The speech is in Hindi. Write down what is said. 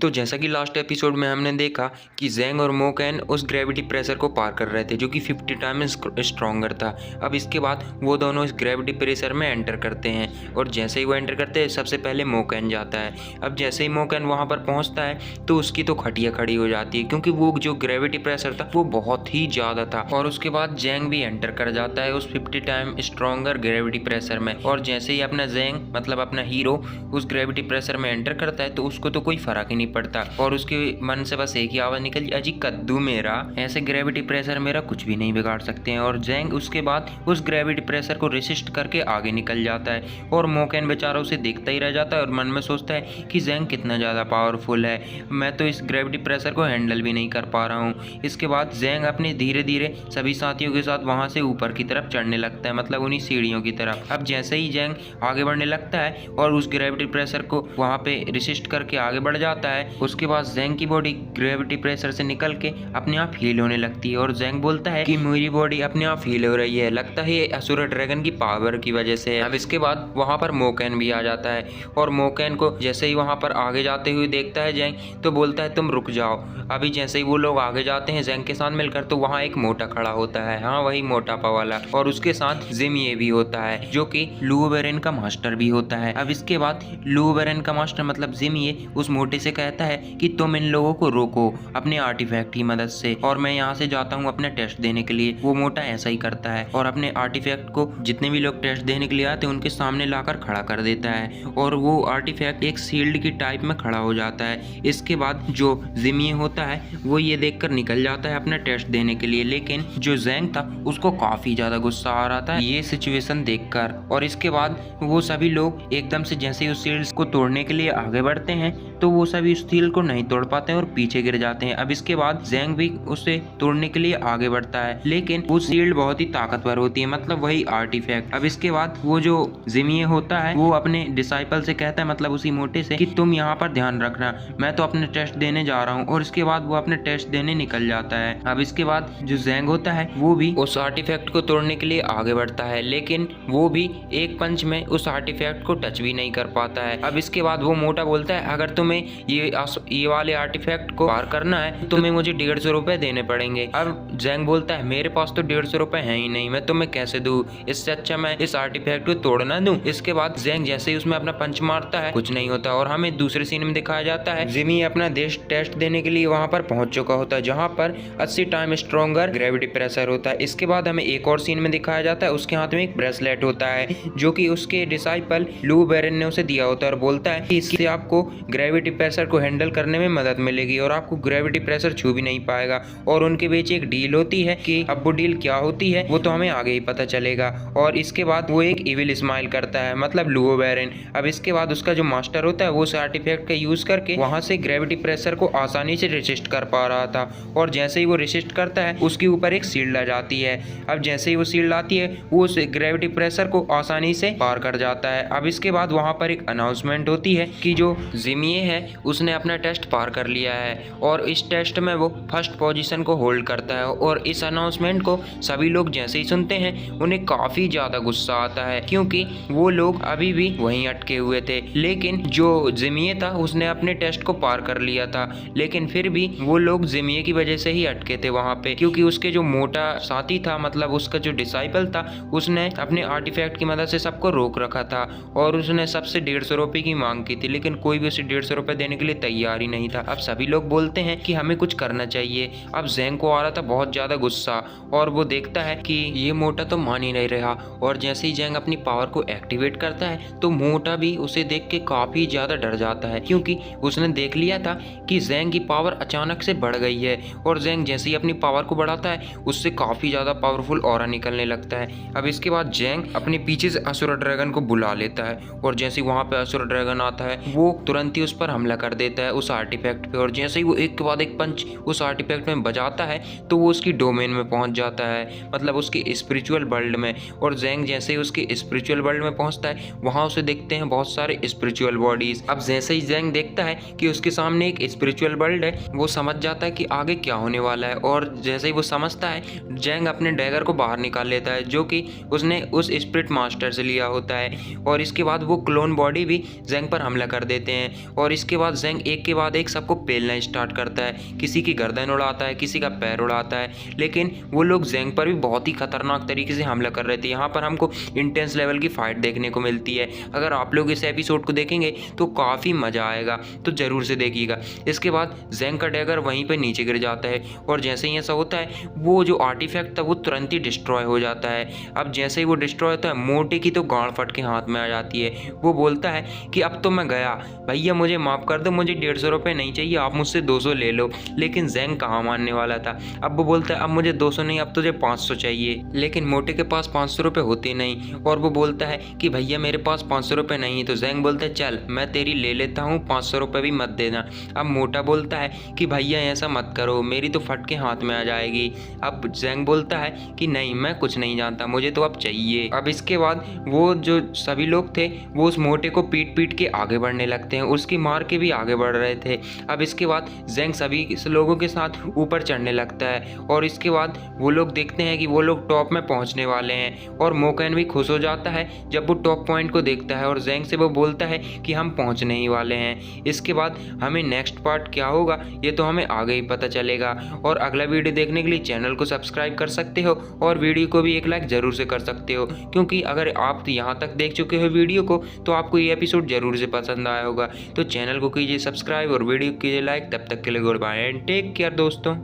तो जैसा कि लास्ट एपिसोड में हमने देखा कि ज़ैंग और मोकैन उस ग्रेविटी प्रेशर को पार कर रहे थे जो कि 50 टाइम स्ट्रॉन्गर था। अब इसके बाद वो दोनों इस ग्रेविटी प्रेशर में एंटर करते हैं और जैसे ही वो एंटर करते हैं सबसे पहले मोकैन जाता है। अब जैसे ही मोकैन वहाँ पर पहुँचता है तो उसकी तो खटिया खड़ी हो जाती है क्योंकि वो जो ग्रेविटी प्रेशर था वो बहुत ही ज़्यादा था। और उसके बाद ज़ैंग भी एंटर कर जाता है उस 50 टाइम स्ट्रॉन्गर ग्रेविटी प्रेशर में। और जैसे ही अपना ज़ैंग मतलब अपना हीरो उस ग्रेविटी प्रेशर में एंटर करता है तो उसको तो कोई फर्क ही नहीं पड़ता और उसके मन से बस एक ही आवाज निकली, अजी कद्दू मेरा, ऐसे ग्रेविटी प्रेशर मेरा कुछ भी नहीं बिगाड़ सकते हैं। और ज़ैंग उसके बाद उस ग्रेविटी प्रेशर को रेसिस्ट करके आगे निकल जाता है और मोकैन बेचारा उसे देखता ही रह जाता है और मन में सोचता है कि ज़ैंग कितना ज़्यादा पावरफुल है, मैं तो इस ग्रेविटी प्रेशर को हैंडल भी नहीं कर पा रहा हूँ। इसके बाद ज़ैंग अपने धीरे धीरे सभी साथियों के साथ वहाँ से ऊपर की तरफ चढ़ने लगता है, मतलब उन्हीं सीढ़ियों की तरफ। अब जैसे ही ज़ैंग आगे बढ़ने लगता है और उस ग्रेविटी प्रेशर को वहाँ पे रेसिस्ट करके आगे बढ़ जाता है, उसके बाद ज़ैंग की बॉडी ग्रेविटी प्रेशर से निकल के अपने आप हील होने लगती है और ज़ैंग बोलता है कि मेरी बॉडी अपने आप हील हो रही है, लगता है असुर ड्रैगन की पावर की वजह से है। अब इसके बाद वहाँ पर मोकैन भी आ जाता है और मोकैन को जैसे ही वहाँ पर आगे जाते हुए देखता है ज़ैंग तो बोलता है तुम रुक जाओ। अभी जैसे ही वो लोग आगे जाते हैं ज़ैंग के साथ मिलकर तो वहाँ एक मोटा खड़ा होता है, हाँ वही मोटापा वाला, और उसके साथ ज़िमिए भी होता है जो कि लू बेरेन का मास्टर भी होता है। अब इसके बाद लू बेरेन का मास्टर मतलब ज़िमिए उस मोटे से कहता है कि तुम इन लोगों को रोको अपने आर्टिफैक्ट की मदद से और मैं यहाँ से जाता हूँ अपने टेस्ट देने के लिए। वो मोटा ऐसा ही करता है और अपने आर्टिफैक्ट को जितने भी लोग टेस्ट देने के लिए आते हैं उनके सामने लाकर खड़ा कर देता है और वो आर्टिफैक्ट एक शील्ड की टाइप में खड़ा हो जाता है। इसके बाद जो ज़िमिए होता है वो ये देखकर निकल जाता है अपना टेस्ट देने के लिए, लेकिन जो ज़ैंग था उसको काफ़ी ज़्यादा गुस्सा आ रहा था ये सिचुएशन देखकर। और इसके बाद वो सभी लोग एकदम से जैसे ही उस शील्ड को तोड़ने के लिए आगे बढ़ते हैं तो वो सभी उस शील्ड को नहीं तोड़ पाते हैं और पीछे गिर जाते हैं। अब इसके बाद ज़ैंग भी उसे तोड़ने के लिए आगे बढ़ता है लेकिन वो शील्ड बहुत ही ताकतवर होती है, मतलब वही आर्टिफैक्ट। अब इसके बाद वो जो ज़िमिए होता है वो अपने डिसाइपल से कहता है, मतलब उसी मोटे से, कि तुम यहाँ पर ध्यान रखना, मैं तो अपने टेस्ट देने जा रहा हूँ। और इसके बाद वो अपने टेस्ट देने निकल जाता है। अब इसके बाद जो ज़ैंग होता है वो भी उस आर्टिफैक्ट को तोड़ने के लिए आगे बढ़ता है लेकिन वो भी एक पंच में उस आर्टिफैक्ट को टच भी नहीं कर पाता है। अब इसके बाद वो मोटा बोलता है अगर तुम्हें ये वाले आर्टिफैक्ट को पार करना है तो तुम्हें मुझे 150 रुपए देने पड़ेंगे। अब ज़ैंग बोलता है मेरे पास तो 150 रुपए है ही नहीं, मैं तुम्हें कैसे दूं, इससे अच्छा मैं इस आर्टिफैक्ट को तोड़ना दूं। इसके बाद ज़ैंग जैसे ही उसमें अपना पंच मारता है कुछ नहीं होता और हमें दूसरे सीन में दिखाया जाता है जिमी अपना देश टेस्ट देने के लिए वहां पर पहुंच चुका होता है जहां पर 80 टाइम स्ट्रॉन्गर ग्रेविटी प्रेशर होता है। इसके बाद हमें एक और सीन में दिखाया जाता है उसके हाथ में एक ब्रेसलेट होता है जो कि उसके डिसाइपल लू बेरेन ने उसे दिया होता है और बोलता है कि इससे आपको ग्रेविटी प्रेशर को हैंडल करने में मदद मिलेगी और आपको ग्रेविटी प्रेशर छू भी नहीं पाएगा। और उनके बीच एक डील होती है कि अब वो डील क्या होती है वो तो हमें आगे ही पता चलेगा। और इसके बाद वो एक इविल स्माइल करता है, मतलब लू बेरेन। अब इसके बाद उसका जो मास्टर होता है वो उस आर्टिफैक्ट का यूज करके वहां से ग्रेविटी प्रेशर को आसानी से रेसिस्ट कर पा रहा था और जैसे ही वो रेसिस्ट करता है उसके ऊपर एक शील्ड आ जाती है। अब जैसे ही वो शील्ड आती है वो उस ग्रेविटी प्रेशर को आसानी से पार कर जाता है। अब इसके बाद वहां पर एक अनाउंसमेंट होती है कि जो ज़िमिए है उसने अपना टेस्ट पार कर लिया है और इस टेस्ट में वो फर्स्ट पोजीशन को होल्ड करता है। और इस अनाउंसमेंट को सभी लोग जैसे ही सुनते हैं उन्हें काफ़ी ज़्यादा गुस्सा आता है क्योंकि वो लोग अभी भी वहीं अटके हुए थे, लेकिन जो ज़िमिए था उसने अपने टेस्ट को पार कर लिया था लेकिन फिर भी वो लोग ज़िमिए की वजह से ही अटके थे वहाँ पे क्योंकि उसके जो मोटा साथी था, मतलब उसका जो डिसाइपल था, उसने अपने आर्टिफैक्ट की मदद से सबको रोक रखा था और उसने सबसे 150 रुपये की मांग की थी लेकिन कोई भी उसे 150 रुपये देने के लिए तैयार ही नहीं था। अब सभी लोग बोलते हैं कि हमें कुछ करना चाहिए। अब ज़ैंग को आ रहा था बहुत ज़्यादा गुस्सा और वो देखता है कि ये मोटा तो मान ही नहीं रहा और जैसे ही ज़ैंग अपनी पावर को एक्टिवेट करता है तो मोटा भी उसे देख के काफ़ी ज़्यादा डर जाता है क्योंकि उसने देख लिया था कि ज़ैंग की पावर अचानक से बढ़ गई है और ज़ैंग जैसे ही अपनी पावर को बढ़ाता है उससे काफ़ी ज़्यादा पावरफुल ऑरा निकलने लगता है। अब इसके बाद ज़ैंग अपने पीछे से असुर ड्रैगन को बुला लेता है और जैसे ही वहाँ पे असुर ड्रैगन आता है वो तुरंत ही उस पर हमला कर देता है उस आर्टिफैक्ट पे और जैसे ही वो एक के बाद एक पंच उस आर्टिफैक्ट में बजाता है तो वो उसकी डोमेन में पहुंच जाता है, मतलब उसके स्पिरिचुअल वर्ल्ड में। और ज़ैंग जैसे ही उसके स्पिरिचुअल वर्ल्ड में पहुंचता है वहां उसे देखते हैं बहुत सारे स्पिरिचुअल बॉडीज। अब जैसे ही ज़ैंग देखता है कि उसके सामने एक स्पिरिचुअल वर्ल्ड है वो समझ जाता है कि आगे क्या होने वाला है और जैसे ही वो समझता है ज़ैंग अपने डैगर को बाहर निकाल लेता है जो कि उसने उस स्पिरिट मास्टर से लिया होता है और इसके बाद वो क्लोन बॉडी भी ज़ैंग पर हमला कर देते हैं और इसके बाद ज़ैंग एक के बाद एक सबको पेलना स्टार्ट करता है, किसी की गर्दन उड़ाता है, किसी का पैर उड़ाता है, लेकिन वो लोग ज़ैंग पर भी बहुत ही खतरनाक तरीके से हमला कर रहे थे। यहाँ पर हमको इंटेंस लेवल की फाइट देखने को मिलती है। अगर आप लोग इस एपिसोड को देखेंगे तो काफ़ी मज़ा आएगा, तो ज़रूर से देखिएगा। इसके बाद ज़ैंग का डैगर वहीं पर नीचे गिर जाता है और जैसे ही ऐसा होता है वो जो आर्टिफैक्ट था वो तुरंत ही डिस्ट्रॉय हो जाता है। अब जैसे ही वो डिस्ट्रॉय होता है मोटे की तो गांड फट के हाथ में आ जाती है। वो बोलता है कि अब तो मैं गया, भैया मुझे माफ़ कर दो, मुझे 150 रुपये नहीं चाहिए, आप मुझसे 200 ले लो। लेकिन ज़ैंग कहाँ मानने वाला था। अब वो बोलता है अब मुझे 200 नहीं, अब तुझे 500 चाहिए। लेकिन मोटे के पास 500 रुपये होते नहीं और वो बोलता है कि भैया मेरे पास 500 रुपये नहीं। तो ज़ैंग बोलता है चल मैं तेरी ले लेता हूँ, 500 रुपये भी मत देना। अब मोटा बोलता है कि भैया ऐसा मत करो, मेरी तो फट के हाथ में आ जाएगी। अब ज़ैंग बोलता है कि नहीं मैं कुछ नहीं जानता, मुझे तो अब चाहिए। अब इसके बाद वो जो सभी लोग थे वो उस मोटे को पीट पीट के आगे बढ़ने लगते हैं, उसकी मार के भी आगे बढ़ रहे थे। अब इसके बाद ज़ैंग सभी लोगों के साथ ऊपर चढ़ने लगता है और इसके बाद वो लोग देखते हैं कि वो लोग टॉप में पहुंचने वाले हैं और मोकैन भी खुश हो जाता है जब वो टॉप पॉइंट को देखता है और ज़ैंग से वो बोलता है कि हम पहुंचने ही वाले हैं। इसके बाद हमें नेक्स्ट पार्ट क्या होगा ये तो हमें आगे ही पता चलेगा। और अगला वीडियो देखने के लिए चैनल को सब्सक्राइब कर सकते हो और वीडियो को भी एक लाइक ज़रूर से कर सकते हो, क्योंकि अगर आप यहाँ तक देख चुके हो वीडियो को तो आपको ये एपिसोड ज़रूर से पसंद आया होगा। तो चैनल को कीजिए सब्सक्राइब और वीडियो कीजिए लाइक। तब तक के लिए good bye and take care दोस्तों।